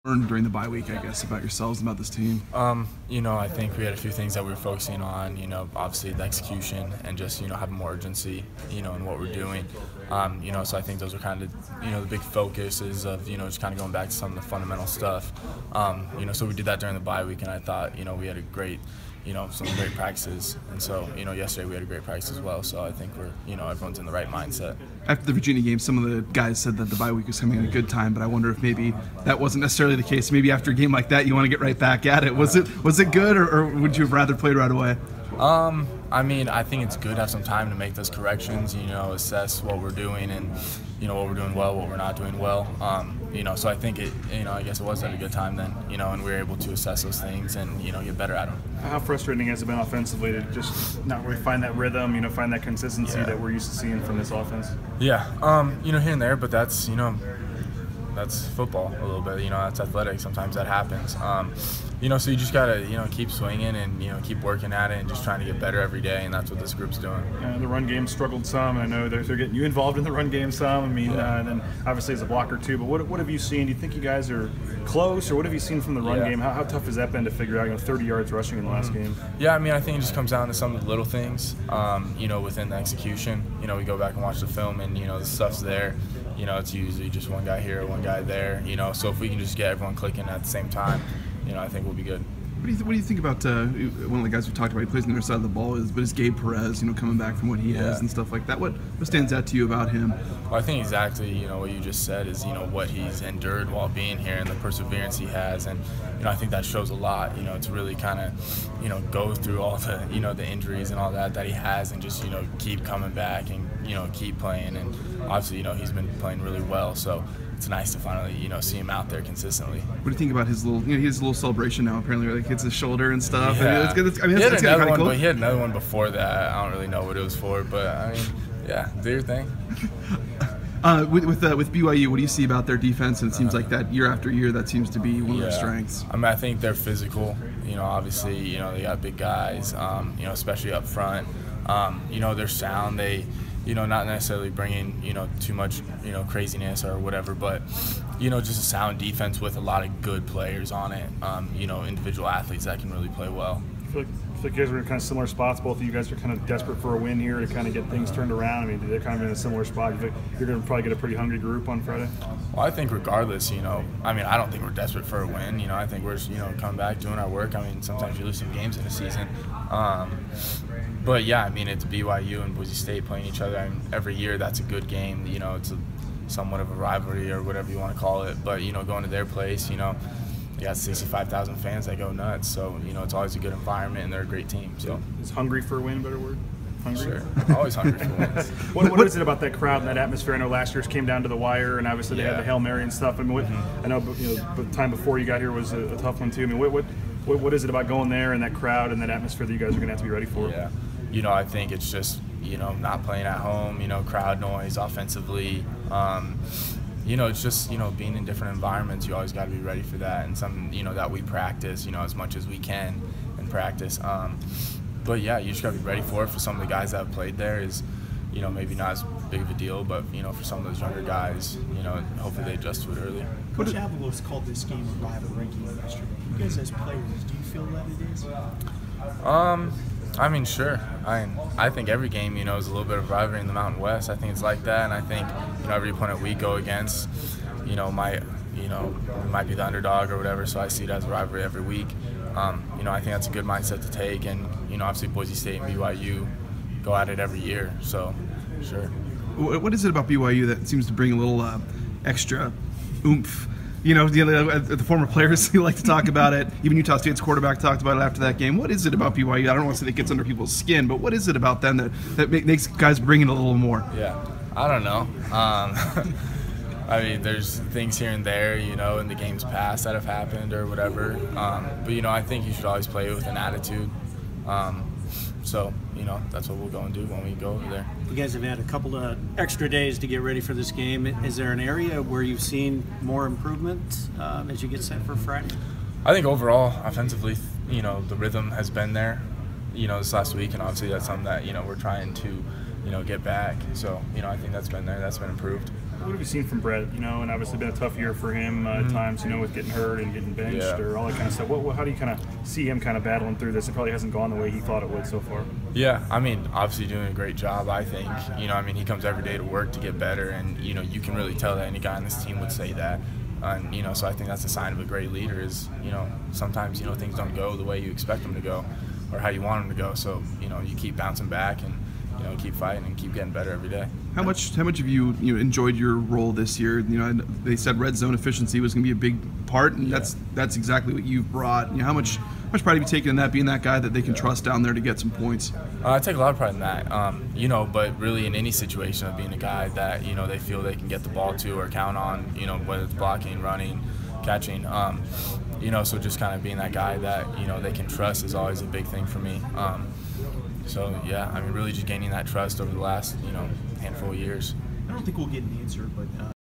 During the bye week, I guess, about yourselves and about this team? I think we had a few things that we were focusing on, obviously the execution and just, having more urgency, in what we're doing. So I think those are kind of, the big focuses of, just kind of going back to some of the fundamental stuff. So we did that during the bye week, and I thought, we had a great, some great practices. And so, yesterday we had a great practice as well. So I think we're, everyone's in the right mindset. After the Virginia game, some of the guys said that the bye week was coming at a good time, but I wonder if maybe that wasn't necessarily the case. Maybe after a game like that, you want to get right back at it. Was it good, or would you have rather played right away? I think it's good to have some time to make those corrections, assess what we're doing and, what we're doing well, what we're not doing well. So I think it, I guess it was at a good time then, and we were able to assess those things and, get better at them. How frustrating has it been offensively to just not really find that rhythm, find that consistency that we're used to seeing from this offense? Yeah, here and there, but that's, that's football a little bit, that's athletic. Sometimes that happens. So you just got to, keep swinging and, keep working at it and just trying to get better every day, and that's what this group's doing. The run game struggled some. I know they're getting you involved in the run game some. And then obviously as a blocker too. But what have you seen? Do you think you guys are close, or what have you seen from the run game? How tough has that been to figure out, 30 yards rushing in the last game? Yeah, I think it just comes down to some of the little things, within the execution. We go back and watch the film and, the stuff's there. It's usually just one guy here, one guy there, so if we can just get everyone clicking at the same time, I think we'll be good. What do you think about one of the guys we talked about? He plays on the other side of the ball, is Gabe Perez, coming back from what he has and stuff like that. What stands out to you about him? Well, I think exactly, what you just said is, what he's endured while being here and the perseverance he has, and I think that shows a lot. To really kind of, go through all the, the injuries and all that he has, and just keep coming back and keep playing. And obviously, he's been playing really well, so it's nice to finally, see him out there consistently. What do you think about his little, he has a little celebration now, apparently, where he hits his shoulder and stuff. Yeah. It's he had another one, but he had another one before that. I don't really know what it was for, but yeah, do your thing. With BYU, what do you see about their defense? And it seems like that year after year, that seems to be one of their strengths. I think they're physical. Obviously, they got big guys. Especially up front. They're sound. They, not necessarily bringing, too much, craziness or whatever, but, just a sound defense with a lot of good players on it. Individual athletes that can really play well. I feel like you guys are in kind of similar spots. Both of you guys are kind of desperate for a win here to kind of get things turned around. They're kind of in a similar spot. You think you're going to probably get a pretty hungry group on Friday? Well, I think regardless, I don't think we're desperate for a win. I think we're just, coming back, doing our work. Sometimes you lose some games in a season. But yeah, it's BYU and Boise State playing each other. Every year that's a good game. It's somewhat of a rivalry or whatever you want to call it. But, going to their place, you got 65,000 fans that go nuts. So, it's always a good environment, and they're a great team. So is hungry for a win a better word? Hungry? Sure. Always hungry for wins. What is it about that crowd and that atmosphere? I know last year's came down to the wire, and obviously they had the Hail Mary and stuff. I know the time before you got here was a tough one too. What is it about going there and that crowd and that atmosphere that you guys are going to have to be ready for? Yeah. I think it's just, not playing at home, crowd noise offensively. It's just, being in different environments, you always got to be ready for that. And something, that we practice, as much as we can in practice. But yeah, you just got to be ready for it. For some of the guys that have played there is, maybe not as big of a deal, but, for some of those younger guys, hopefully they adjust to it early. Coach Avalos called this game a rivalry game yesterday. You guys as players, do you feel that it is? Sure. I think every game, is a little bit of rivalry in the Mountain West. I think it's like that, and I think, every opponent we go against, might be the underdog or whatever, so I see it as a rivalry every week. I think that's a good mindset to take, and, obviously Boise State and BYU go at it every year, so sure. What is it about BYU that seems to bring a little extra oomph? The former players who like to talk about it. Even Utah State's quarterback talked about it after that game. What is it about BYU? I don't want to say it gets under people's skin, but what is it about them that makes guys bring it a little more? Yeah, I don't know. There's things here and there, in the games past that have happened or whatever. But, I think you should always play with an attitude. So, that's what we'll go and do when we go over there. You guys have had a couple of extra days to get ready for this game. Is there an area where you've seen more improvement as you get set for Friday? I think overall, offensively, the rhythm has been there, this last week, and obviously that's something that, we're trying to, get back. So, I think that's been there. That's been improved. What have you seen from Brett? You know, and obviously been a tough year for him at times. You know, with getting hurt and getting benched or all that kind of stuff. How do you kind of see him kind of battling through this? It probably hasn't gone the way he thought it would so far. Yeah, I mean, obviously doing a great job. I think. You know, I mean, he comes every day to work to get better, and you know, you can really tell that any guy on this team would say that. And you know, so I think that's a sign of a great leader. Is you know, sometimes you know things don't go the way you expect them to go, or how you want them to go. So you know, you keep bouncing back and you know keep fighting and keep getting better every day. How much have you enjoyed your role this year? You know, they said red zone efficiency was going to be a big part, and that's exactly what you've brought. You know, how much pride have you taken in that, being that guy that they can trust down there to get some points? I take a lot of pride in that. You know, but really in any situation of being a guy that you know they feel they can get the ball to or count on. You know, whether it's blocking, running, catching. You know, so just kind of being that guy that you know they can trust is always a big thing for me. So yeah, I mean, really just gaining that trust over the last handful of years. I don't think we'll get an answer, but